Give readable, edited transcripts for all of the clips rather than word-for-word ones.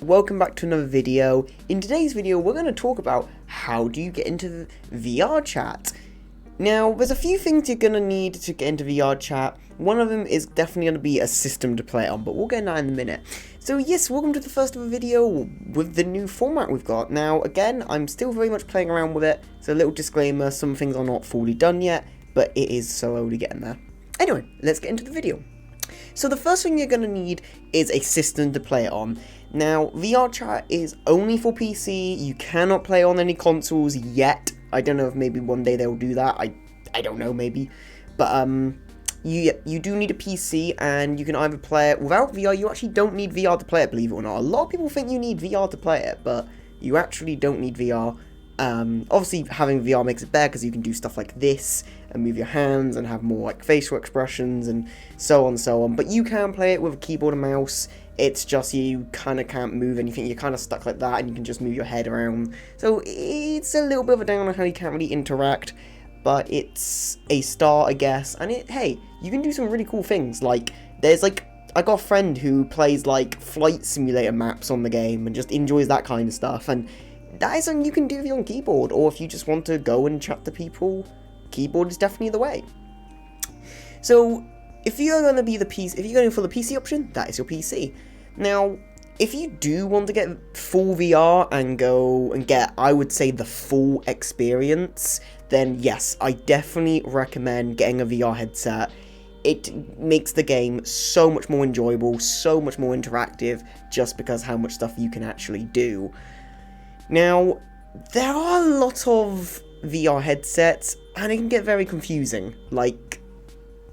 welcome back to another video. In today's video, we're going to talk about how do you get into Vrchat. Now, there's a few things you're going to need to get into Vrchat. One of them is definitely going to be a system to play it on, but we'll get into that in a minute. So yes, welcome to the first of a video with the new format we've got. Now, again, I'm still very much playing around with it, so a little disclaimer, some things are not fully done yet, but it is slowly getting there. Anyway, let's get into the video. So the first thing you're going to need is a system to play it on. Now, Vrchat is only for PC, you cannot play on any consoles yet. I don't know if maybe one day they'll do that, I don't know, maybe. But, you do need a PC, and you can either play it without VR. You actually don't need VR to play it, believe it or not. A lot of people think you need VR to play it, but you actually don't need VR. Obviously, having VR makes it better because you can do stuff like this and move your hands and have more like facial expressions and so on and so on. But you can play it with a keyboard and mouse. It's just you kind of can't move anything. You're kind of stuck like that, and you can just move your head around. So it's a little bit of a down on how you can't really interact, but it's a start, I guess. And hey, you can do some really cool things. Like I got a friend who plays like flight simulator maps on the game and just enjoys that kind of stuff. And that is something you can do with your keyboard, or if you just want to go and chat to people, keyboard is definitely the way. So if you're going to be if you're going for the PC option, that is your PC. Now, if you do want to get full VR and go and get, I would say, the full experience, then yes, I definitely recommend getting a VR headset. It makes the game so much more enjoyable, so much more interactive, just because how much stuff you can actually do. Now, there are a lot of VR headsets, and it can get very confusing, like,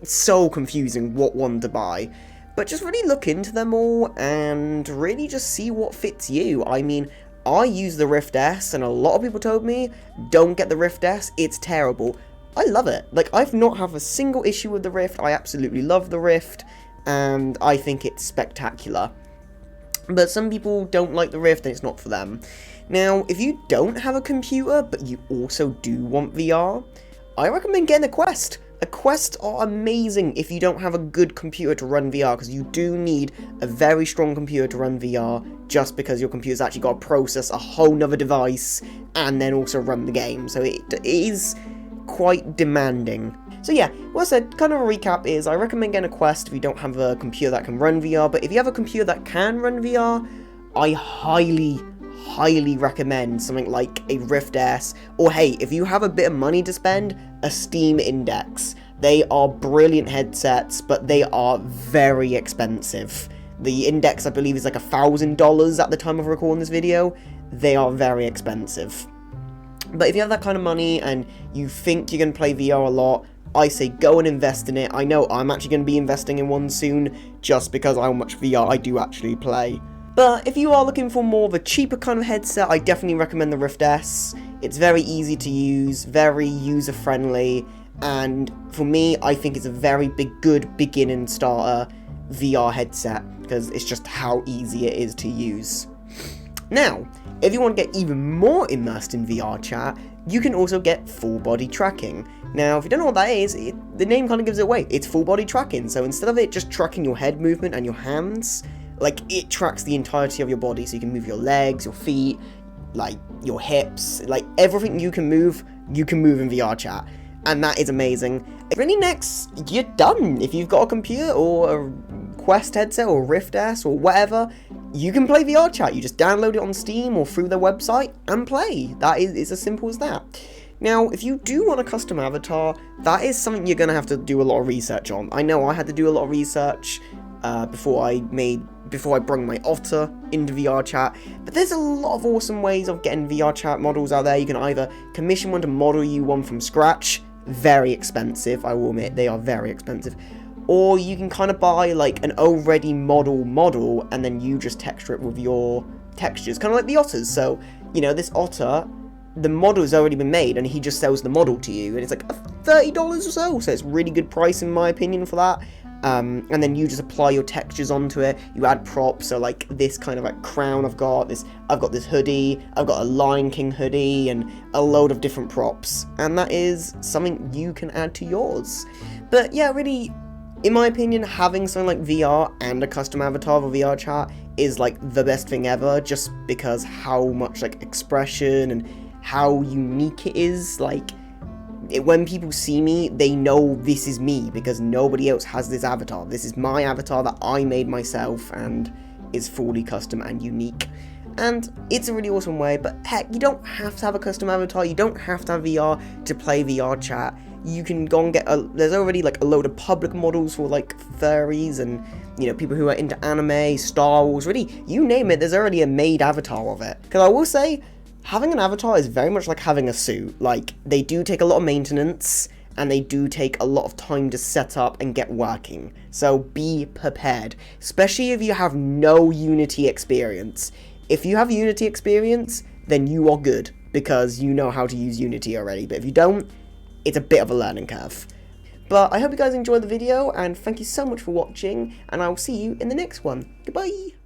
so confusing what one to buy. But just really look into them all, and really just see what fits you. I mean, I use the Rift S, and a lot of people told me, don't get the Rift S, it's terrible. I love it. Like, I've not had a single issue with the Rift. I absolutely love the Rift, and I think it's spectacular. But some people don't like the Rift, and it's not for them. Now, if you don't have a computer, but you also do want VR, I recommend getting a Quest. A Quest are amazing if you don't have a good computer to run VR, because you do need a very strong computer to run VR, just because your computer's actually got to process a whole nother device, and then also run the game, so it is quite demanding. So yeah, what I said, kind of a recap is, I recommend getting a Quest if you don't have a computer that can run VR, but if you have a computer that can run VR, I highly recommend something like a Rift S, or hey, if you have a bit of money to spend, a Steam Index. They are brilliant headsets, but they are very expensive. The Index, I believe, is like $1,000 at the time of recording this video. They are very expensive. But if you have that kind of money and you think you're going to play VR a lot, I say go and invest in it. I know I'm actually going to be investing in one soon, just because of how much VR I do actually play. But if you are looking for more of a cheaper kind of headset, I definitely recommend the Rift S. It's very easy to use, very user-friendly, and for me, I think it's a very good beginning starter VR headset, because it's just how easy it is to use. Now, if you want to get even more immersed in Vrchat, you can also get full body tracking. Now, if you don't know what that is, the name kind of gives it away. It's full body tracking, so instead of it just tracking your head movement and your hands, like, it tracks the entirety of your body, so you can move your legs, your feet, like, your hips, like, everything you can move in Vrchat, and that is amazing. Really, next, you're done. If you've got a computer, or a Quest headset, or Rift S, or whatever, you can play Vrchat. You just download it on Steam, or through their website, and play. That is, it's as simple as that. Now, if you do want a custom avatar, that is something you're going to have to do a lot of research on. I know I had to do a lot of research before I brung my otter into Vrchat, but there's a lot of awesome ways of getting Vrchat models out there. You can either commission one to model you one from scratch, very expensive, I will admit, they are very expensive, or you can kind of buy like an already model, and then you just texture it with your textures, kind of like the otters. So, you know, this otter, the model has already been made, and he just sells the model to you, and it's like $30 or so it's really good price in my opinion for that. And then you just apply your textures onto it. You add props, so like this kind of like crown I've got this hoodie, I've got a Lion King hoodie, and a load of different props, and that is something you can add to yours. But yeah, really, In my opinion, having something like VR and a custom avatar for VR chat is like the best thing ever, just because how much like expression and how unique it is. Like, when people see me, they know this is me because nobody else has this avatar. This is my avatar that I made myself and is fully custom and unique. And it's a really awesome way, but heck, you don't have to have a custom avatar, you don't have to have VR to play VR chat. You can go and get there's already like a load of public models for like furries and, you know, people who are into anime, Star Wars, really, you name it, there's already a made avatar of it. Because I will say, having an avatar is very much like having a suit. Like, they do take a lot of maintenance, and they do take a lot of time to set up and get working. So be prepared, especially if you have no Unity experience. If you have Unity experience, then you are good, because you know how to use Unity already. But if you don't, it's a bit of a learning curve. But I hope you guys enjoyed the video, and thank you so much for watching, and I will see you in the next one. Goodbye!